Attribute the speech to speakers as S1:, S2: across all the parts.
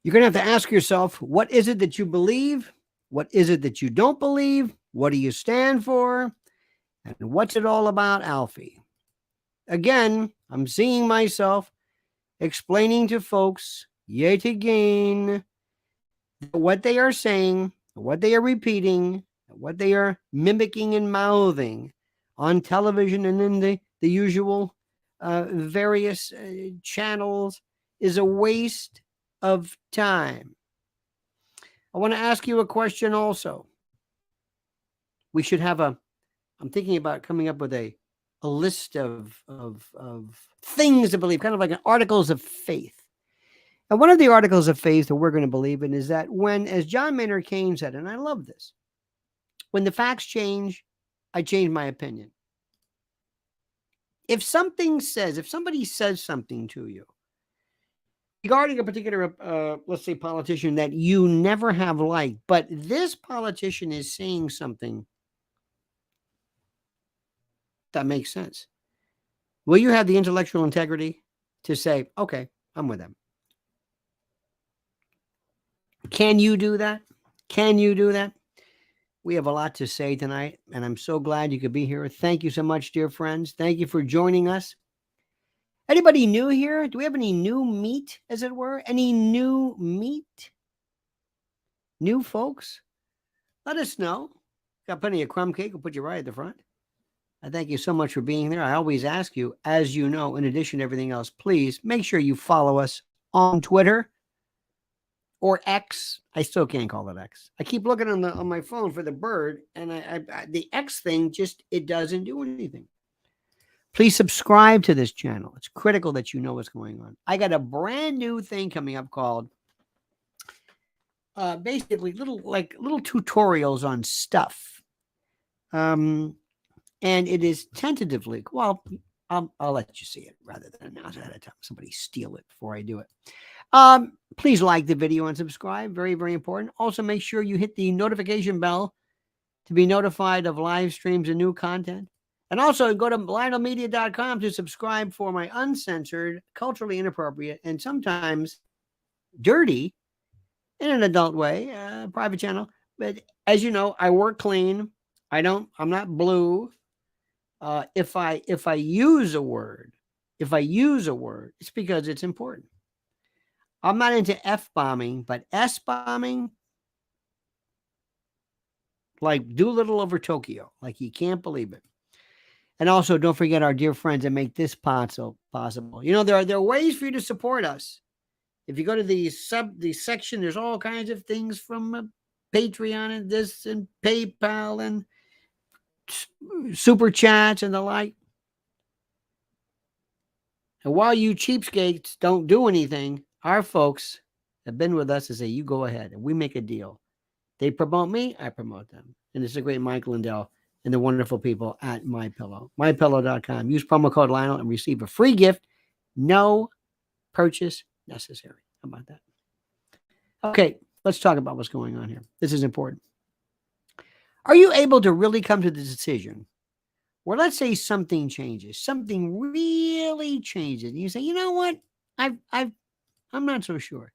S1: You're going to have to ask yourself, what is it that you believe? What is it that you don't believe? What do you stand for? And what's it all about, Alfie? Again, I'm seeing myself explaining to folks yet again what they are saying, what they are repeating, what they are mimicking and mouthing on television and in the usual various channels is a waste of time. I want to ask you a question also. We should have I'm thinking about coming up with a list of things to believe, kind of like an articles of faith. And one of the articles of faith that we're going to believe in is that when, as John Maynard Keynes said, and I love this, when the facts change, I change my opinion. If somebody says something to you regarding a particular, let's say, politician that you never have liked, but this politician is saying something that makes sense, will you have the intellectual integrity to say, okay, I'm with them? Can you do that? Can you do that? We have a lot to say tonight, and I'm so glad you could be here. Thank you so much, dear friends. Thank you for joining us. Anybody new here? Do we have any new meat, as it were? Any new meat? New folks? Let us know. Got plenty of crumb cake. We'll put you right at the front. I thank you so much for being there. I always ask you, as you know, in addition to everything else, please make sure you follow us on Twitter or X. I still can't call it X. I keep looking on my phone for the bird, and the X thing it doesn't do anything. Please subscribe to this channel. It's critical that you know what's going on. I got a brand new thing coming up called basically little tutorials on stuff. And it is tentatively, well, I'll let you see it rather than announce it ahead of time. Somebody steal it before I do it. Please like the video and subscribe. Very, very important. Also, make sure you hit the notification bell to be notified of live streams and new content. And also go to lionelmedia.com to subscribe for my uncensored, culturally inappropriate, and sometimes dirty, in an adult way, private channel. But as you know, I work clean. I'm not blue. If I use a word, it's because it's important. I'm not into F-bombing, but S-bombing, like Doolittle over Tokyo, like you can't believe it. And also, don't forget our dear friends that make this possible. You know, there are ways for you to support us. If you go to the section, there's all kinds of things from Patreon and this and PayPal and super chats and the like. And while you cheapskates don't do anything, our folks have been with us and say, you go ahead and we make a deal. They promote me, I promote them. And it's a great Mike Lindell and the wonderful people at MyPillow. MyPillow.com. Use promo code Lionel and receive a free gift. No purchase necessary. How about that? Okay, let's talk about what's going on here. This is important. Are you able to really come to the decision where, let's say, something changes, something really changes, and you say, you know what, I'm not so sure.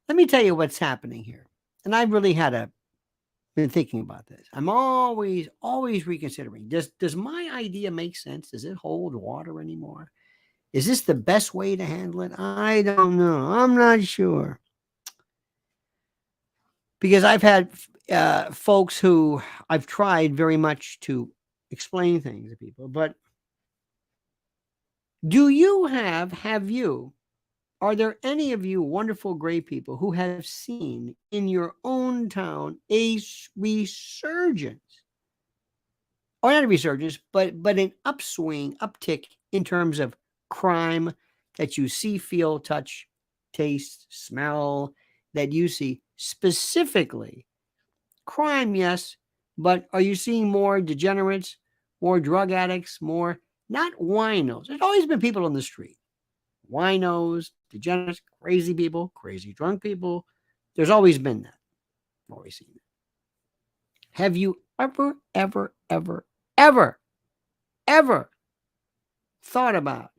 S1: Let me tell you what's happening here. And I've really been thinking about this. I'm always reconsidering. Does my idea make sense? Does it hold water anymore? Is this the best way to handle it? I don't know. I'm not sure. Because I've had folks who I've tried very much to explain things to people. But are there any of you wonderful, great people who have seen in your own town a resurgence? Or not a resurgence, but an uptick in terms of crime that you see, feel, touch, taste, smell, that you see specifically. Crime, yes, but are you seeing more degenerates, more drug addicts, more, not winos? There's always been people on the street. Winos, degenerates, crazy people, crazy drunk people. There's always been that. Always seen it. Have you ever thought about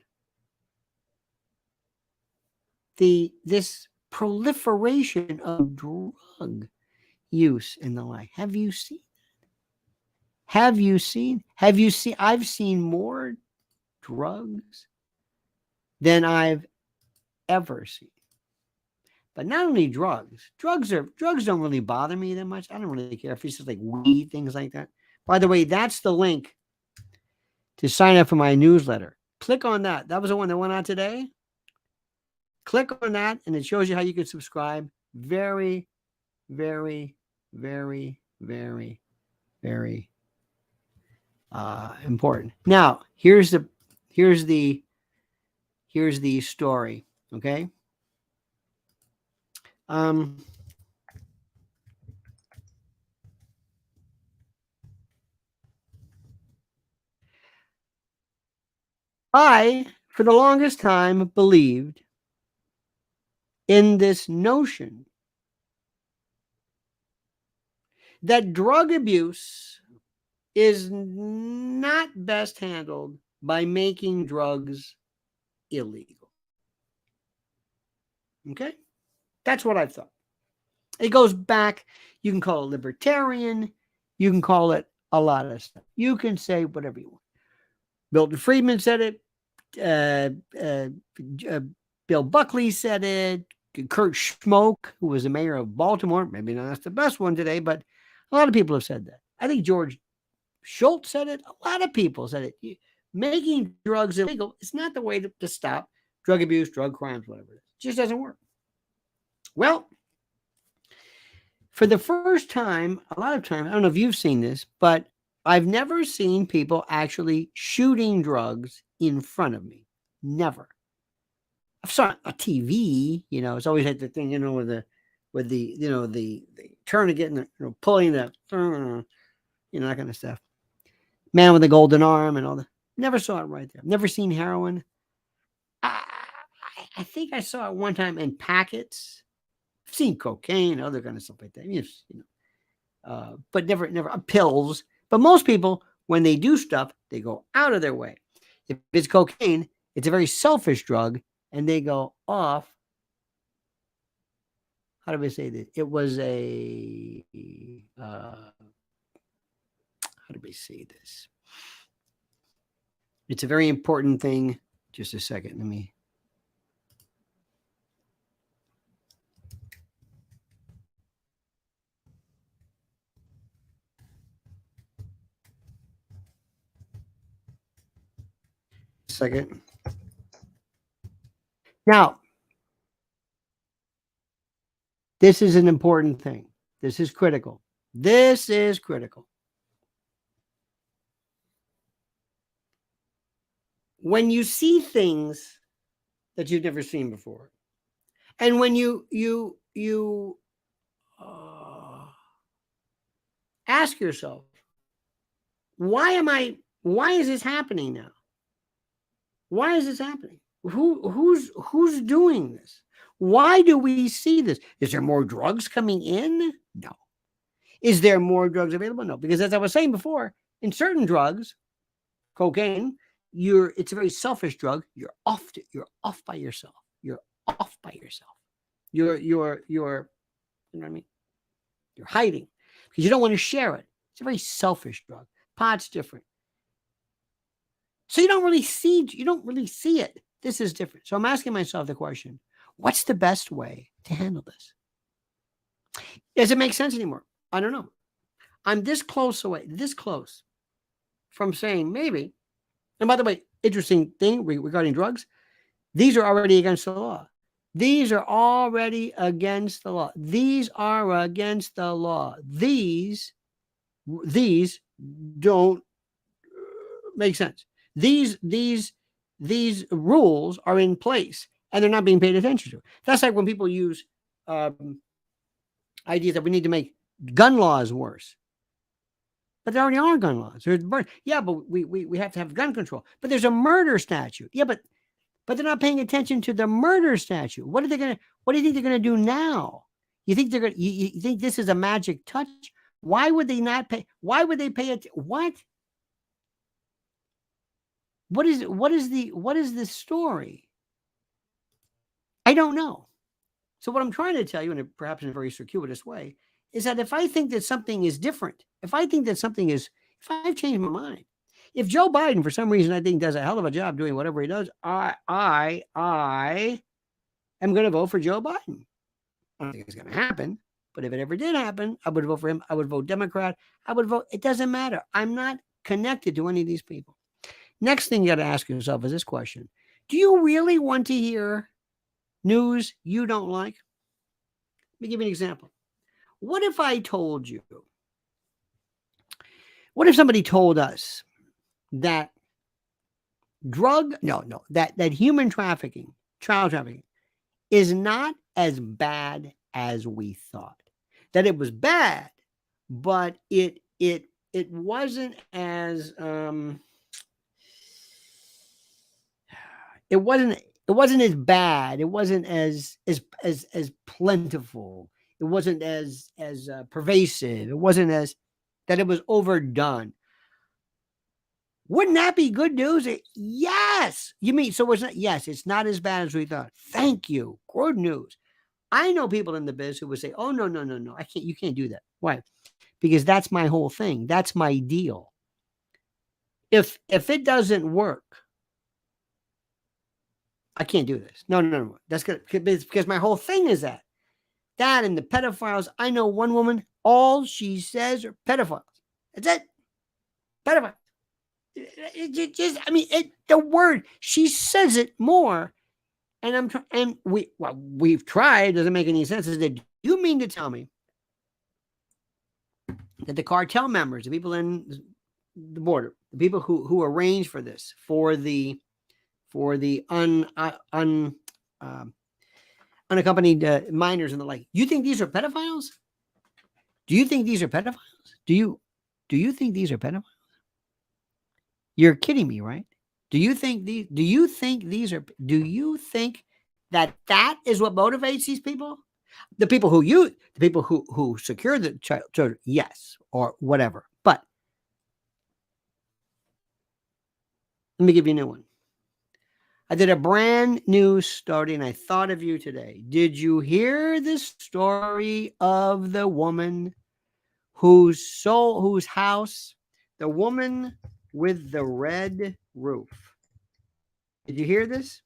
S1: this proliferation of drug use and the like. Have you seen? Have you seen? Have you seen? I've seen more drugs than I've ever seen. But not only drugs. Drugs don't really bother me that much. I don't really care if it's just like weed, things like that. By the way, that's the link to sign up for my newsletter. Click on that. That was the one that went out today. Click on that, and it shows you how you can subscribe. Very, very, very, very, very important. Now, here's the story. Okay. I, for the longest time, believed in this notion that drug abuse is not best handled by making drugs illegal. Okay? That's what I thought. It goes back, you can call it libertarian, you can call it a lot of stuff. You can say whatever you want. Milton Friedman said it. Bill Buckley said it. Kurt Schmoke, who was the mayor of Baltimore, maybe not that's the best one today, but a lot of people have said that. I think George Schultz said it. A lot of people said it. Making drugs illegal is not the way to stop drug abuse, drug crimes, whatever it is. It just doesn't work. Well, for the first time, a lot of times, I don't know if you've seen this, but I've never seen people actually shooting drugs in front of me. Never. I've saw a TV, it's always had the thing, with the tourniquet and pulling the, that kind of stuff. Man with the golden arm and all that. Never saw it right there. Never seen heroin. I think I saw it one time in packets. I've seen cocaine, other kind of stuff like that. But never pills. But most people, when they do stuff, they go out of their way. If it's cocaine, it's a very selfish drug, and they go off. How do we say this? It was a, how do we say this? It's a very important thing. Just a second. Let me. Second. Now, this is an important thing. This is critical. This is critical. When you see things that you've never seen before, and when you ask yourself, why is this happening now? Why is this happening? Who's doing this? Why do we see this? Is there more drugs coming in? No. Is there more drugs available? No. Because as I was saying before, in certain drugs, cocaine, it's a very selfish drug. You're off by yourself. You're off by yourself. You're you know what I mean? You're hiding because you don't want to share it. It's a very selfish drug. Pot's different. So you don't really see it. This is different. So I'm asking myself the question, what's the best way to handle this? Does it make sense anymore? I don't know. I'm this close from saying maybe. And by the way, interesting thing regarding drugs, these are already against the law. These are already against the law. These are against the law. These don't make sense. These rules are in place and they're not being paid attention to. That's like when people use ideas that we need to make gun laws worse. But there already are gun laws. Yeah, but we have to have gun control. But there's a murder statute. Yeah, but they're not paying attention to the murder statute. What do you think they're gonna do now? You think you think this is a magic touch? Why would they not pay? Why would they pay it? What? What is the story? I don't know. So what I'm trying to tell you, and perhaps in a very circuitous way, is that if I think that something is different, if I think that something is, if I've changed my mind, if Joe Biden, for some reason, I think does a hell of a job doing whatever he does, I am going to vote for Joe Biden. I don't think it's going to happen, but if it ever did happen, I would vote for him. I would vote Democrat. I would vote. It doesn't matter. I'm not connected to any of these people. Next thing you got to ask yourself is this question: do you really want to hear news you don't like? Let me give you an example. What if I told you? What if somebody told us that that human trafficking, child trafficking, is not as bad as we thought? That it was bad, but it wasn't as it wasn't as bad. It wasn't as plentiful. It wasn't as pervasive. It wasn't as that it was overdone. Wouldn't that be good news? Yes. You mean so it's not? Yes, it's not as bad as we thought. Thank you. Good news. I know people in the biz who would say, "Oh no, I can't. You can't do that." Why? Because that's my whole thing. That's my deal. If it doesn't work, I can't do this. No. That's good because my whole thing is that and the pedophiles. I know one woman. All she says are pedophiles. That's it. Pedophiles. The word, she says it more, and we've tried. Doesn't make any sense. Is that you mean to tell me that the cartel members, the people in the border, the people who arranged for this, for the unaccompanied minors and the like, you think these are pedophiles? Do you think these are pedophiles? Do you think these are pedophiles? You're kidding me, right? Do you think that is what motivates these people? The people who secure the children, yes, or whatever. But let me give you a new one. I did a brand new story and I thought of you today. Did you hear the story of the woman whose house, the woman with the red roof? Did you hear this?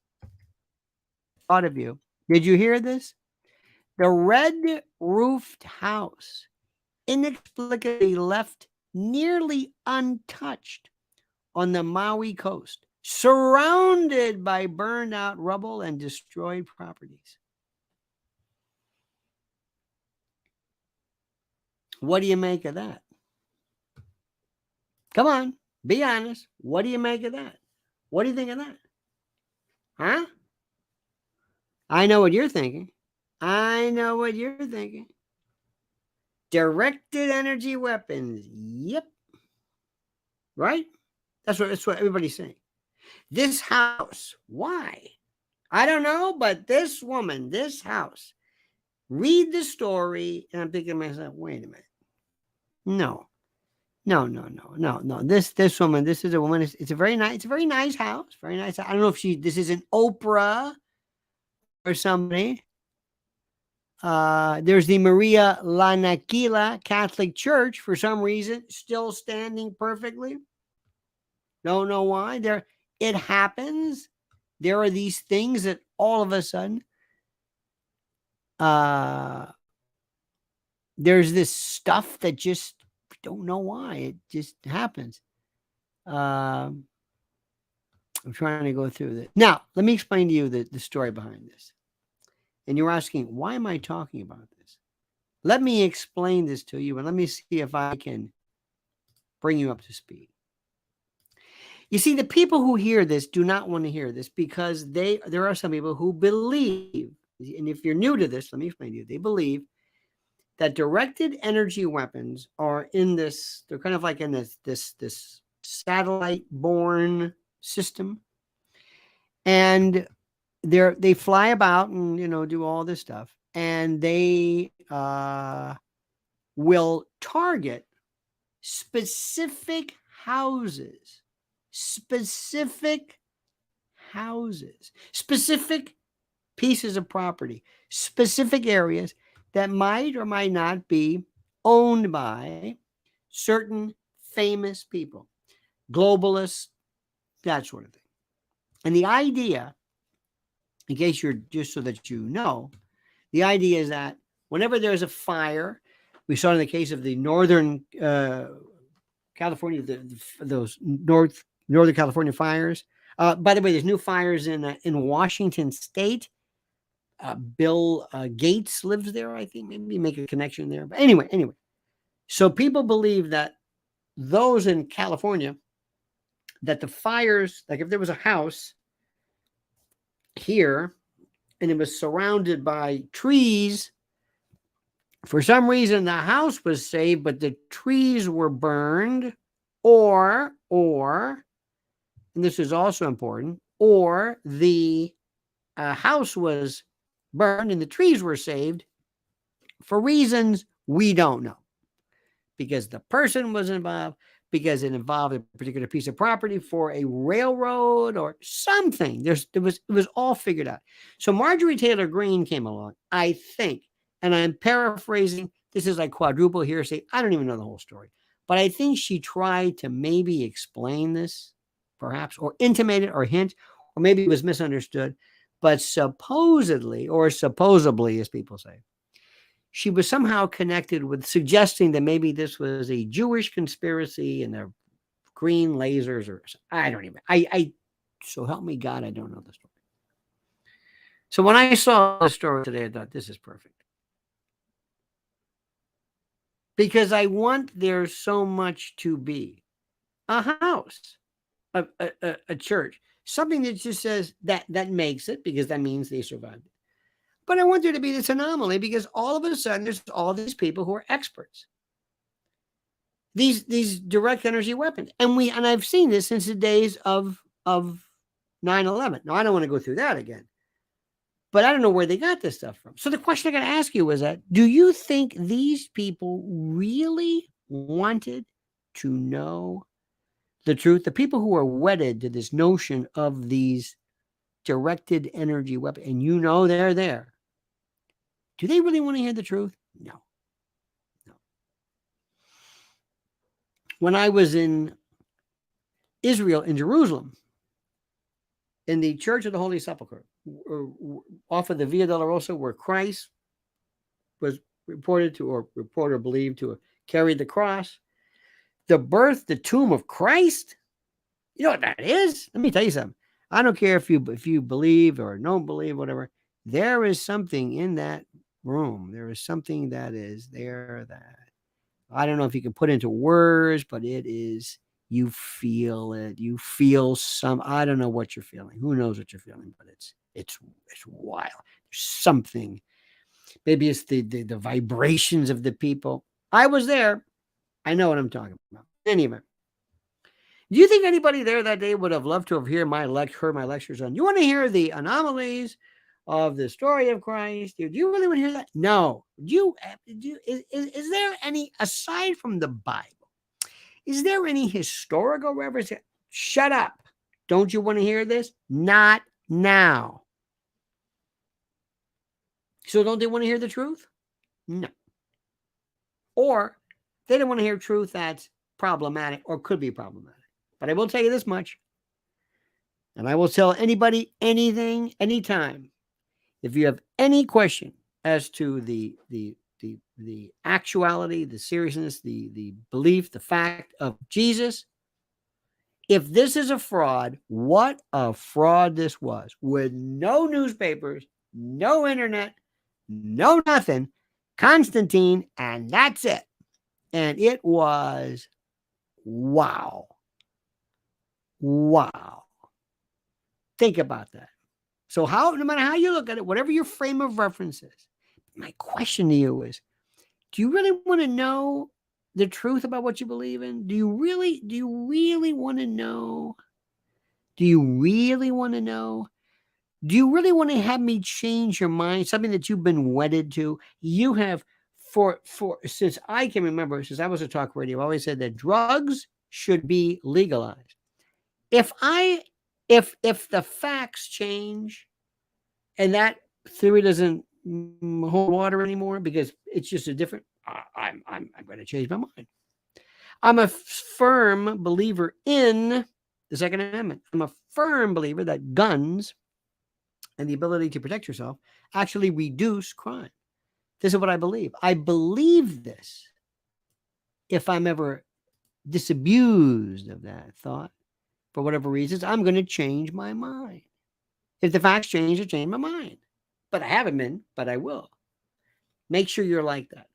S1: Thought of you. Did you hear this? The red roofed house inexplicably left nearly untouched on the Maui coast, surrounded by burned out rubble and destroyed properties. What do you make of that? Come on, be honest. What do you make of that? What do you think of that? Huh? I know what you're thinking. Directed energy weapons. Yep. Right? That's what everybody's saying. This house. Why? I don't know, but this woman, this house. Read the story, and I'm thinking to myself, wait a minute. No. This woman, this is a woman. It's a very nice house. Very nice. I don't know if this is an Oprah or somebody. There's the Maria Lanaquila Catholic Church, for some reason, still standing perfectly. Don't know why. It happens. There are these things that all of a sudden, there's this stuff that just don't know why. It just happens. I'm trying to go through this. Now, let me explain to you the story behind this. And you're asking, why am I talking about this? Let me explain this to you, and let me see if I can bring you up to speed. You see, the people who hear this do not want to hear this because there are some people who believe, and if you're new to this, let me explain to you, they believe that directed energy weapons are in this, they're kind of like in this satellite-borne system. And they fly about and, do all this stuff. And they will target specific houses, specific pieces of property, specific areas that might or might not be owned by certain famous people, globalists, that sort of thing. And the idea, in case you're just so that you know, the idea is that whenever there's a fire, we saw in the case of the Northern California, those Northern California fires. By the way, there's new fires in Washington State. Bill Gates lives there, I think. Maybe make a connection there. But anyway. So people believe that those in California, that the fires, like if there was a house here and it was surrounded by trees, for some reason the house was saved, but the trees were burned, or, and this is also important, or the house was burned and the trees were saved for reasons we don't know. Because the person was involved, because it involved a particular piece of property for a railroad or something. It was all figured out. So Marjorie Taylor Greene came along, I think, and I'm paraphrasing. This is like quadruple hearsay. I don't even know the whole story. But I think she tried to maybe explain this, perhaps, or intimate it or hint, or maybe it was misunderstood. But supposedly, or supposedly, as people say, she was somehow connected with suggesting that maybe this was a Jewish conspiracy and the green lasers, or I don't even, so help me God, I don't know the story. So when I saw the story today, I thought, this is perfect. Because I want there so much to be a house, a church, something that just says that makes it, because that means they survived. But I want there to be this anomaly, because all of a sudden there's all these people who are experts. These direct energy weapons. And I've seen this since the days of 9/11. Now, I don't want to go through that again. But I don't know where they got this stuff from. So the question I got to ask you is that, do you think these people really wanted to know the truth? The people who are wedded to this notion of these directed energy weapons, and they're there. Do they really want to hear the truth? No. When I was in Israel, in Jerusalem, in the Church of the Holy Sepulchre, off of the Via Dolorosa, where Christ was reported or believed to have carried the cross, the tomb of Christ, you know what that is? Let me tell you something. I don't care if you believe or don't believe, whatever. There is something in that room. There is something that is there that I don't know if you can put into words, but it is, you feel it. You feel I don't know what you're feeling. Who knows what you're feeling, but it's wild. There's something. Maybe it's the vibrations of the people. I was there. I know what I'm talking about. Anyway, do you think anybody there that day would have loved to have heard my lectures on? You want to hear the anomalies of the story of Christ? Do you really want to hear that? No. Is there any, aside from the Bible, is there any historical reference? Shut up. Don't you want to hear this? Not now. So don't they want to hear the truth? No. Or they don't want to hear truth that's problematic or could be problematic. But I will tell you this much, and I will tell anybody anything, anytime. If you have any question as to the actuality, the seriousness, the belief, the fact of Jesus, if this is a fraud, what a fraud this was, with no newspapers, no internet, no nothing, Constantine, and that's it. And it was wow. Wow. Think about that. So no matter how you look at it, whatever your frame of reference is, my question to you is, do you really want to know the truth about what you believe in? Do you really want to know? Do you really want to know? Do you really want to have me change your mind? Something that you've been wedded to. You have since I can remember, since I was a talk radio, I always said that drugs should be legalized. If the facts change and that theory doesn't hold water anymore because it's just a different. I'm going to change my mind. I'm a firm believer in the Second Amendment. I'm a firm believer that guns and the ability to protect yourself actually reduce crime. This is what I believe. I believe this. If I'm ever disabused of that thought for whatever reasons, I'm going to change my mind. If the facts change, I change my mind. But I haven't been, but I will. Make sure you're like that.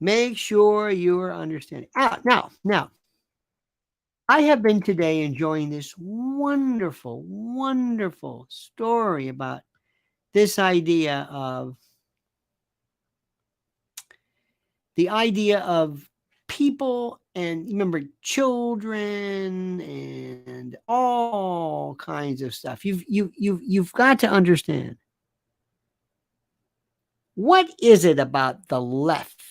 S1: Make sure you're understanding. Now, I have been today enjoying this wonderful, wonderful story about this idea of people, and remember, children and all kinds of stuff. You've got to understand, what is it about the left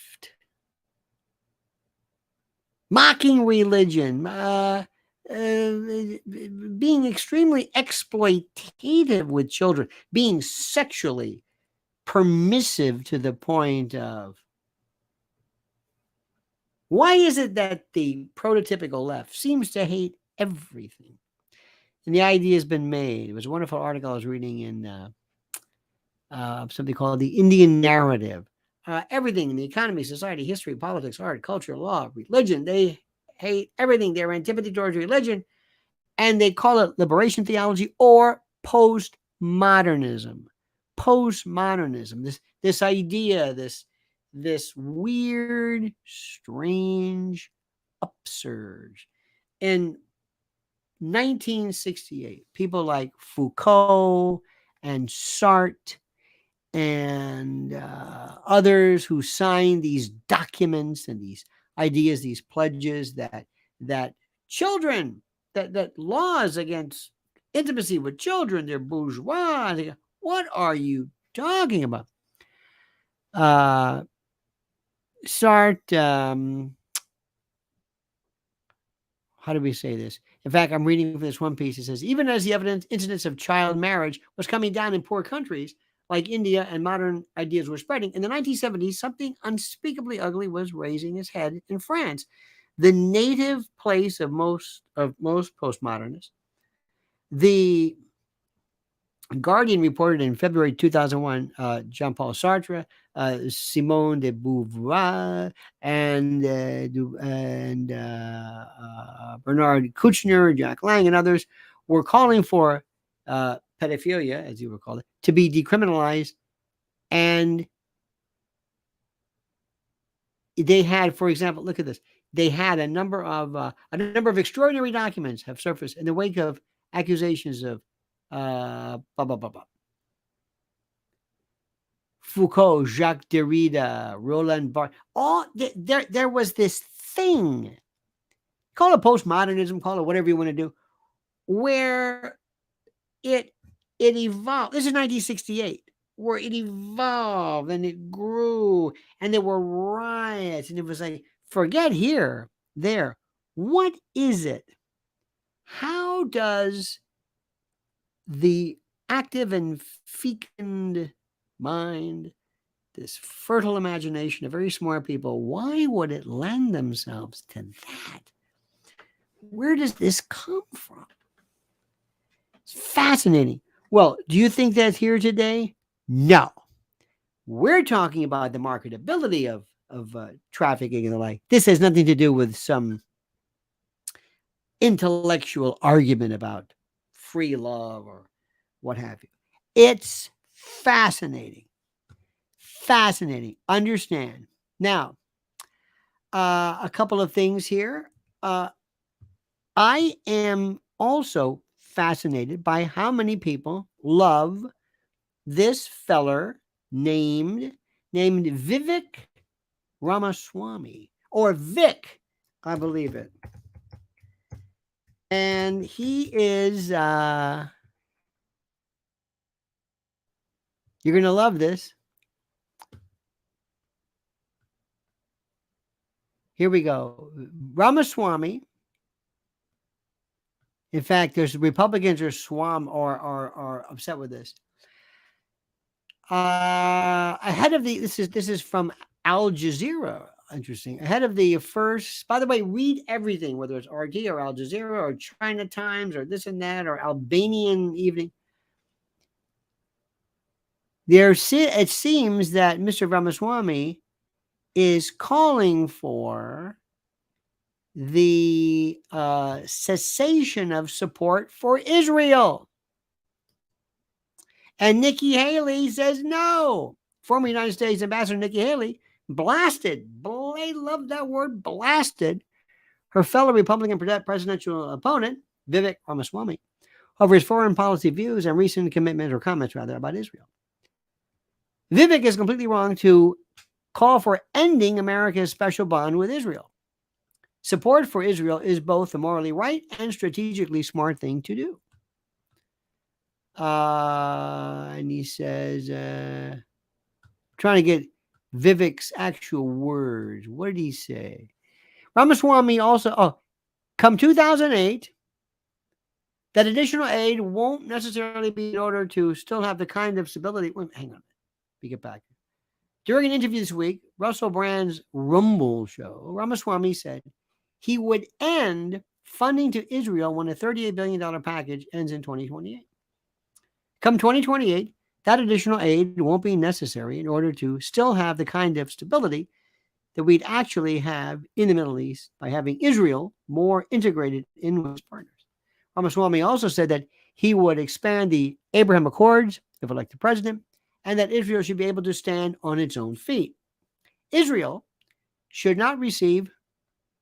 S1: mocking religion, being extremely exploitative with children, being sexually permissive to the point of, why is it that the prototypical left seems to hate everything? And the idea has been made. It was a wonderful article I was reading in something called The Indian Narrative. Everything in the economy, society, history, politics, art, culture, law, religion, they hate everything. They're antipathy towards religion, and they call it liberation theology or postmodernism. Postmodernism, this idea, this weird, strange upsurge. In 1968, people like Foucault and Sartre and others who signed these documents and these ideas, these pledges that children, that laws against intimacy with children, they're bourgeois. What are you talking about? Sartre, how do we say this? In fact, I'm reading from this one piece. It says, even as the incidence of child marriage was coming down in poor countries like India and modern ideas were spreading, in the 1970s, something unspeakably ugly was raising its head in France, the native place of most postmodernists. The Guardian reported in February 2001, Jean-Paul Sartre, Simone de Beauvoir, and Bernard Kouchner, Jack Lang, and others were calling for pedophilia, as you would call it, to be decriminalized. And they had, for example, look at this. They had a number of extraordinary documents have surfaced in the wake of accusations of blah, blah, blah, blah. Foucault, Jacques Derrida, Roland Barthes, there was this thing, call it postmodernism, call it whatever you want to do, where it evolved. This is 1968, where it evolved and it grew, and there were riots, and it was like, forget here, there. What is it? How does the active and fecund mind, this fertile imagination of very smart people, why would it lend themselves to that? Where does this come from? It's fascinating. Well, do you think that's here today? No. We're talking about the marketability of trafficking and the like. This has nothing to do with some intellectual argument about free love or what have you. It's fascinating. Fascinating. Understand. Now, a couple of things here. I am also fascinated by how many people love this feller named Vivek Ramaswamy, or Vic, I believe it. And he is, you're going to love this. Here we go. Ramaswamy. In fact, there's Republicans are upset with this. Ahead of the, this is from Al Jazeera. Interesting. Ahead of the first, by the way, read everything, whether it's RT or Al Jazeera or China Times or this and that or Albanian Evening. It seems that Mr. Ramaswamy is calling for the cessation of support for Israel. And Nikki Haley says no. Former United States Ambassador Nikki Haley blasted, I love that word, blasted, her fellow Republican presidential opponent, Vivek Ramaswamy, over his foreign policy views and recent commitments or comments, rather, about Israel. Vivek is completely wrong to call for ending America's special bond with Israel. Support for Israel is both the morally right and strategically smart thing to do. And he says, trying to get Vivek's actual words. What did he say? Ramaswamy also, come 2008, that additional aid won't necessarily be in order to still have the kind of stability. Wait, hang on. We get back. During an interview this week, Russell Brand's Rumble show, Ramaswamy said he would end funding to Israel when a $38 billion package ends in 2028. Come 2028, that additional aid won't be necessary in order to still have the kind of stability that we'd actually have in the Middle East by having Israel more integrated in with its partners. Ramaswamy also said that he would expand the Abraham Accords if elected president, and that Israel should be able to stand on its own feet. Israel should not receive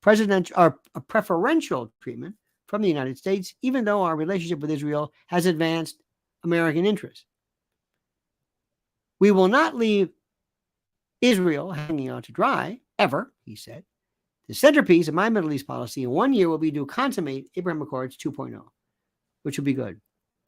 S1: presidential or preferential treatment from the United States, even though our relationship with Israel has advanced American interests. We will not leave Israel hanging out to dry, ever, he said. The centerpiece of my Middle East policy in 1 year will be to consummate Abraham Accords 2.0, which will be good.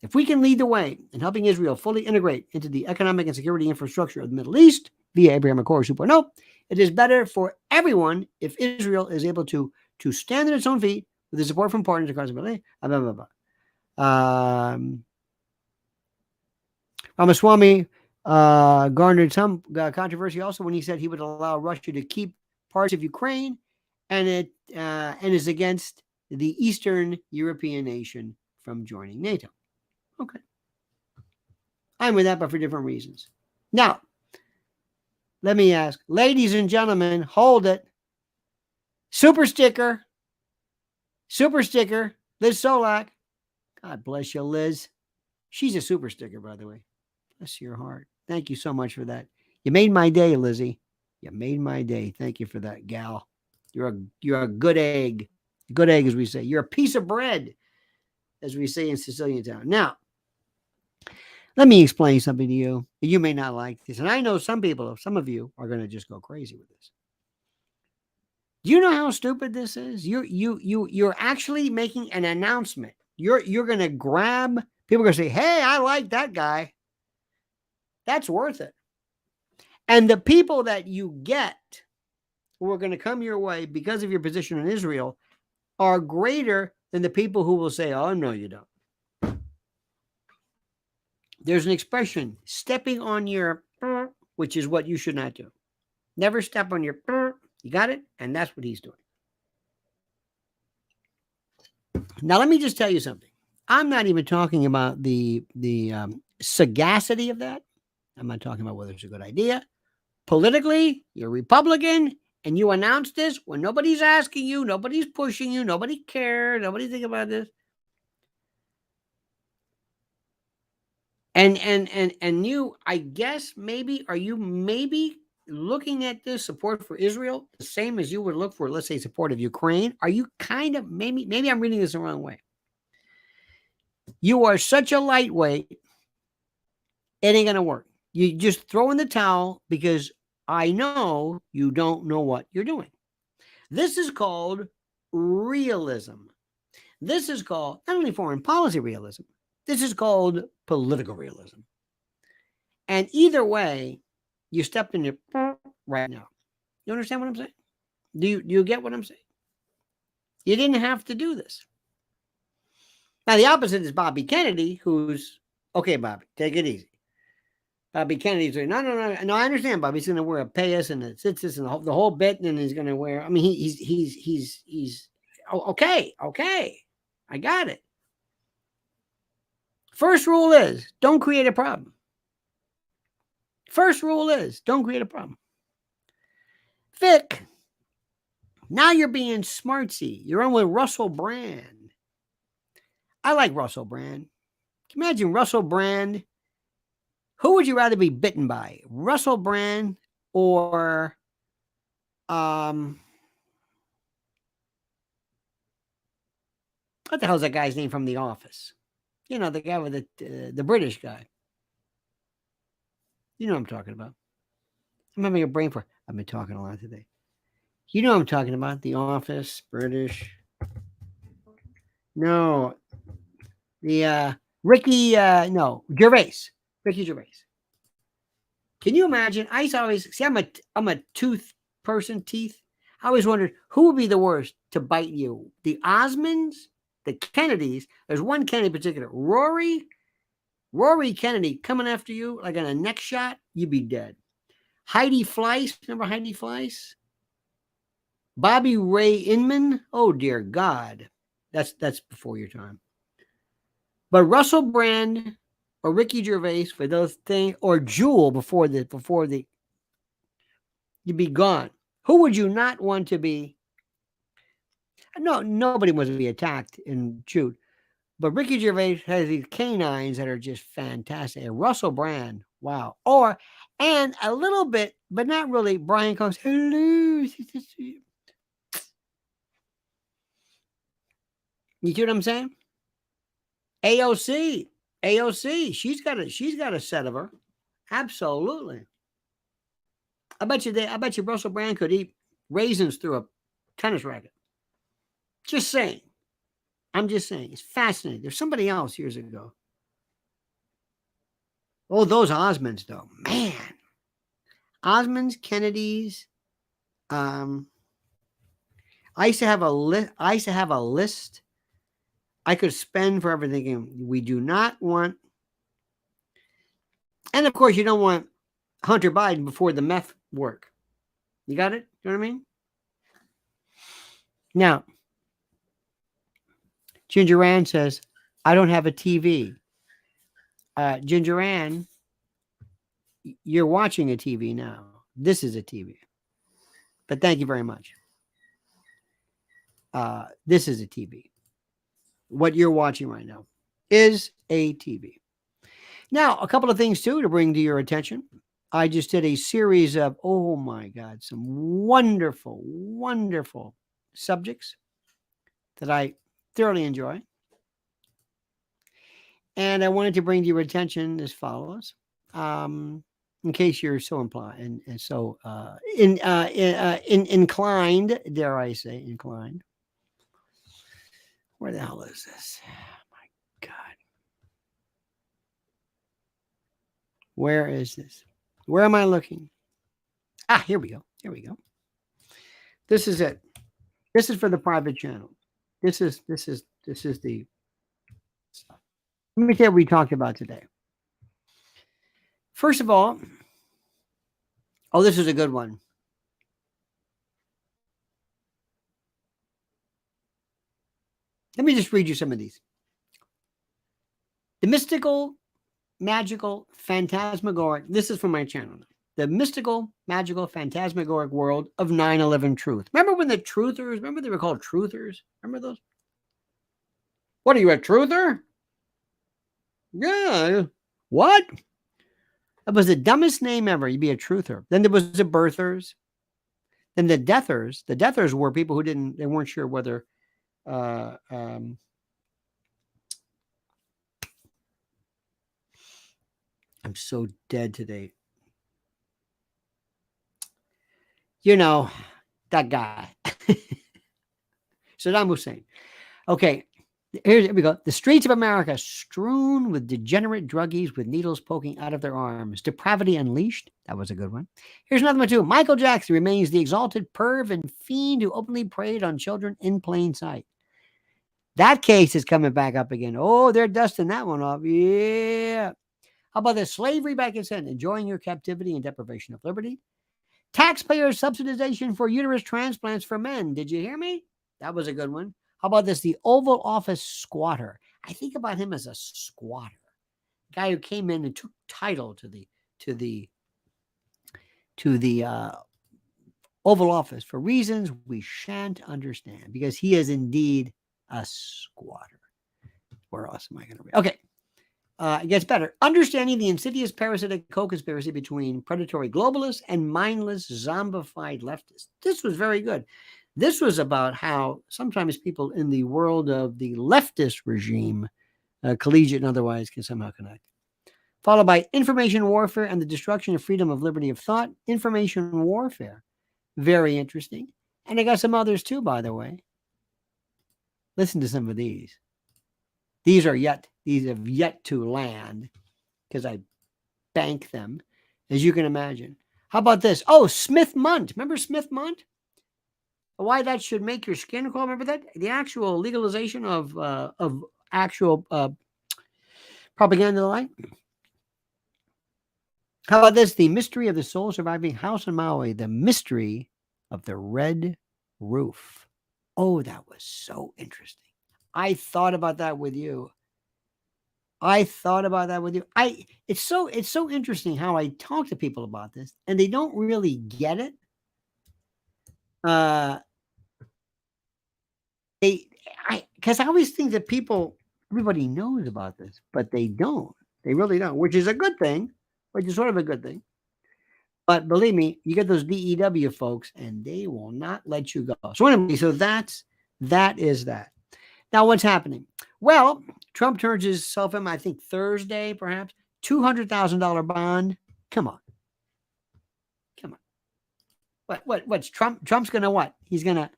S1: If we can lead the way in helping Israel fully integrate into the economic and security infrastructure of the Middle East via Abraham Accords 2.0, it is better for everyone if Israel is able to stand on its own feet with the support from partners across the Middle East. Ramaswamy garnered some controversy also when he said he would allow Russia to keep parts of Ukraine, and is against the Eastern European nation from joining NATO. Okay. I'm with that, but for different reasons. Now, let me ask, ladies and gentlemen, hold it. Super sticker, Liz Solak. God bless you, Liz. She's a super sticker, by the way. Bless your heart. Thank you so much for that. You made my day, Lizzie. You made my day. Thank you for that, gal. You're a good egg. Good egg, as we say. You're a piece of bread, as we say in Sicilian town. Now, let me explain something to you. You may not like this. And I know some of you are going to just go crazy with this. Do you know how stupid this is? You're actually making an announcement. You're going to grab, people are going to say, hey, I like that guy. That's worth it. And the people that you get who are going to come your way because of your position in Israel are greater than the people who will say, oh, no, you don't. There's an expression, stepping on your, which is what you should not do. Never step on your, you got it? And that's what he's doing. Now, let me just tell you something. I'm not even talking about the sagacity of that. I'm not talking about whether it's a good idea. Politically, you're Republican, and you announce this when nobody's asking you, nobody's pushing you, nobody cares, nobody think about this. And you, I guess, are you maybe looking at this support for Israel the same as you would look for, let's say, support of Ukraine? Are you kind of, maybe I'm reading this the wrong way. You are such a lightweight, it ain't going to work. You just throw in the towel because I know you don't know what you're doing. This is called realism. This is called not only foreign policy realism, this is called political realism. And either way, you stepped in your right now. You understand what I'm saying? Do you get what I'm saying? You didn't have to do this. Now, the opposite is Bobby Kennedy, who's, okay, Bobby, take it easy. Bobby Kennedy's like, no, I understand. Bobby's going to wear a payas and a tzitzis and the whole bit, and then he's going to wear. I mean, he's okay. I got it. First rule is don't create a problem. First rule is don't create a problem. Vic, now you're being smartsy. You're on with Russell Brand. I like Russell Brand. Can you imagine Russell Brand? Who would you rather be bitten by? Russell Brand or what the hell's that guy's name from The Office? You know, the guy with the British guy. You know what I'm talking about. I'm having a brain fart. I've been talking a lot today. You know what I'm talking about. The Office, British. No. The Gervais. Ricky Gervais. Can you imagine? I used to always see I'm a tooth person, teeth. I always wondered who would be the worst to bite you. The Osmonds, the Kennedys. There's one Kennedy in particular. Rory Kennedy coming after you like on a neck shot, you'd be dead. Heidi Fleiss, remember Heidi Fleiss? Bobby Ray Inman. Oh dear God, that's before your time. But Russell Brand or Ricky Gervais for those things, or Jewel before the you'd be gone. Who would you not want to be? No, nobody wants to be attacked and chewed. But Ricky Gervais has these canines that are just fantastic. And Russell Brand, wow. And a little bit, but not really. Brian comes, hello. You see what I'm saying? AOC. She's got a set of her. Absolutely. I bet you Russell Brand could eat raisins through a tennis racket. Just saying. I'm just saying. It's fascinating. There's somebody else years ago. Oh, those Osmonds, though. Man. Osmonds, Kennedys. I used to have a list. I could spend for everything. We do not want. And of course, you don't want Hunter Biden before the meth work. You got it? You know what I mean? Now, Ginger Ann says, I don't have a TV. Ginger Ann, you're watching a TV now. This is a TV. But thank you very much. This is a TV. What you're watching right now is a TV. Now, a couple of things, too, to bring to your attention. I just did a series of, oh, my God, some wonderful, wonderful subjects that I thoroughly enjoy. And I wanted to bring to your attention as follows, in case you're so inclined, and so inclined, dare I say, inclined. Where the hell is this? Oh, my God. Where is this? Where am I looking? Here we go. Here we go. This is it. This is for the private channel. This is the stuff. Let me tell you what we talked about today. First of all, this is a good one. Let me just read you some of these. The mystical, magical, phantasmagoric. This is from my channel. The mystical, magical, phantasmagoric world of 9/11 truth. Remember when the truthers, remember they were called truthers? Remember those? What are you, a truther? Yeah. What? That was the dumbest name ever. You'd be a truther. Then there was the birthers. Then the deathers. The deathers were people who they weren't sure whether I'm so dead today. You know, that guy. Saddam Hussein. Okay, here we go. The streets of America strewn with degenerate druggies with needles poking out of their arms. Depravity unleashed. That was a good one. Here's another one too. Michael Jackson remains the exalted perv and fiend who openly preyed on children in plain sight. That case is coming back up again. Oh, they're dusting that one off. Yeah. How about this? Slavery by consent, enjoying your captivity and deprivation of liberty. Taxpayer subsidization for uterus transplants for men. Did you hear me? That was a good one. How about this? The Oval Office squatter. I think about him as a squatter, guy who came in and took title to the Oval Office for reasons we shan't understand, because he is indeed a squatter. Where else am I going to read? Okay. It gets better. Understanding the insidious parasitic co-conspiracy between predatory globalists and mindless zombified leftists. This was very good. This was about how sometimes people in the world of the leftist regime, collegiate and otherwise, can somehow connect. Followed by information warfare and the destruction of freedom of liberty of thought. Information warfare. Very interesting. And I got some others too, by the way. Listen to some of these. These have yet to land because I bank them, as you can imagine. How about this? Oh, Smith Munt. Remember Smith Munt? Why that should make your skin crawl. Remember that? The actual legalization of actual propaganda line. How about this? The mystery of the soul surviving house in Maui. The mystery of the red roof. Oh, that was so interesting. I thought about that with you. It's so interesting how I talk to people about this and they don't really get it. Because I always think that everybody knows about this, but they don't. They really don't, which is a good thing, which is sort of a good thing. But believe me, you get those DEW folks and they will not let you go. So anyway, so that is that. Now, what's happening? Well, Trump turns himself in, I think Thursday, perhaps, $200,000 bond. Come on. What's Trump? Trump's gonna what? He's gonna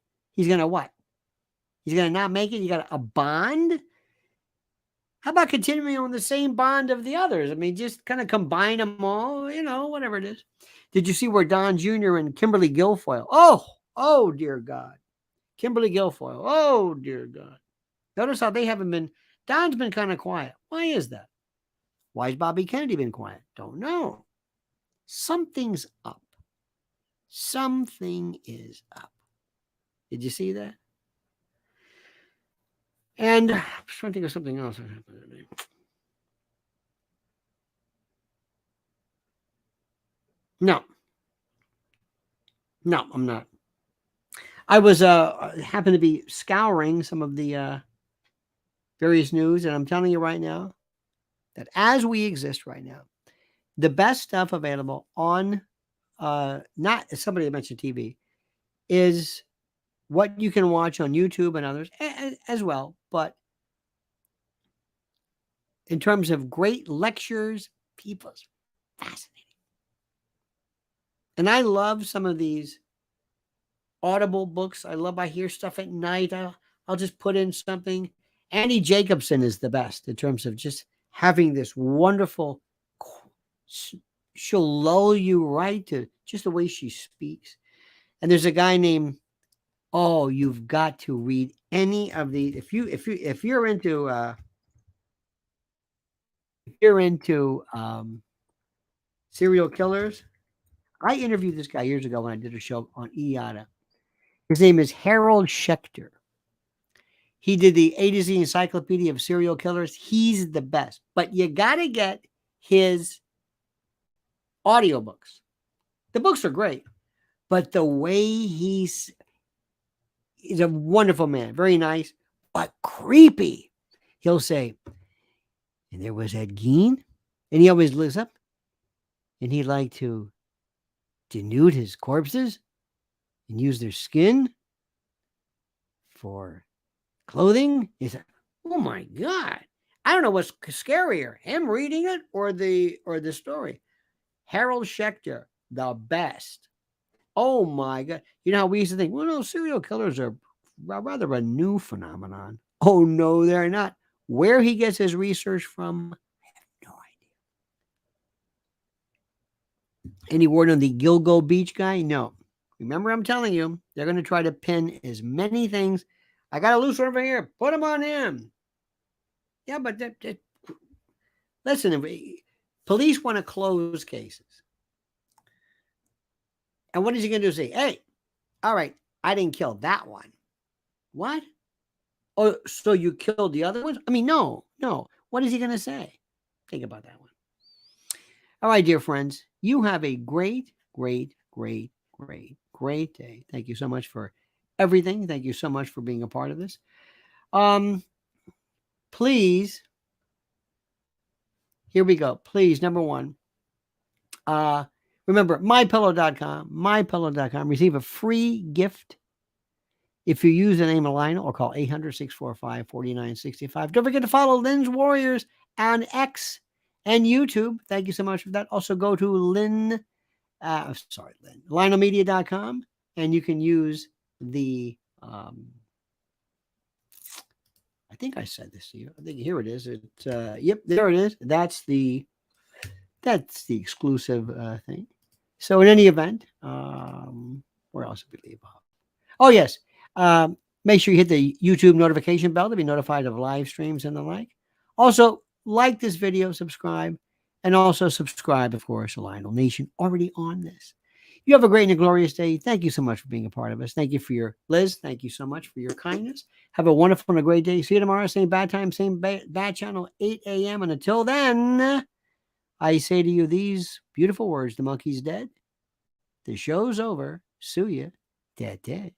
S1: what? He's gonna not make it. You got a bond. How about continuing on the same bond of the others? I mean, just kind of combine them all. Whatever it is. Did you see where Don Jr. and Kimberly Guilfoyle? Oh dear God, Kimberly Guilfoyle. Oh dear God. Notice how they haven't been. Don's been kind of quiet. Why is that? Why has Bobby Kennedy been quiet? Don't know. Something's up. Something is up. Did you see that? And I'm trying to think of something else that happened to me. No, I'm not. I was happened to be scouring some of the various news, and I'm telling you right now that as we exist right now, the best stuff available on not somebody that mentioned TV is what you can watch on YouTube and others as well. But in terms of great lectures, people's fascinating. And I love some of these Audible books. I hear stuff at night. I'll just put in something. Annie Jacobson is the best in terms of just having this wonderful, she'll lull you right to just the way she speaks. And there's a guy named, you've got to read any of these. If you're into serial killers, I interviewed this guy years ago when I did a show on IATA. His name is Harold Schechter. He did the A to Z Encyclopedia of Serial Killers. He's the best. But you got to get his audiobooks. The books are great. But the way he's a wonderful man. Very nice, but creepy. He'll say, and there was Ed Gein. And he always lives up. And he'd like to denude his corpses and use their skin for clothing. He said, oh my God. I don't know what's scarier, him reading it or the story. Harold Schechter, the best. Oh my God. You know how we used to think, well, no, serial killers are rather a new phenomenon. Oh no, they're not. Where he gets his research from, I have no idea. Any word on the Gilgo Beach guy? No. Remember, I'm telling you, they're going to try to pin as many things. I got a loose one over here. Put him on him. Yeah, but listen, Police want to close cases. And what is he going to do? Say, hey, all right, I didn't kill that one. What? Oh, so you killed the other ones? I mean, no. What is he going to say? Think about that one. All right, dear friends, you have a great day. Thank you so much for everything. Thank you so much for being a part of this. Please, here we go. Please, number one, remember, mypillow.com, receive a free gift if you use the name of Lionel or call 800-645-4965. Don't forget to follow Lynn's Warriors on X and YouTube. Thank you so much for that. Also go to lionelmedia.com, and you can use the, I think I said this to you. I think here it is. Yep, there it is. That's the exclusive thing. So in any event, where else did we leave off? Oh, yes. Make sure you hit the YouTube notification bell to be notified of live streams and the like. Also, like this video, subscribe, and also subscribe, of course, to Lionel Nation, already on this. You have a great and a glorious day. Thank you so much for being a part of us. Thank you for your, Liz, thank you so much for your kindness. Have a wonderful and a great day. See you tomorrow, same bad time, same bad channel, 8 a.m. And until then, I say to you these beautiful words: the monkey's dead. The show's over. Sue ya. Dead.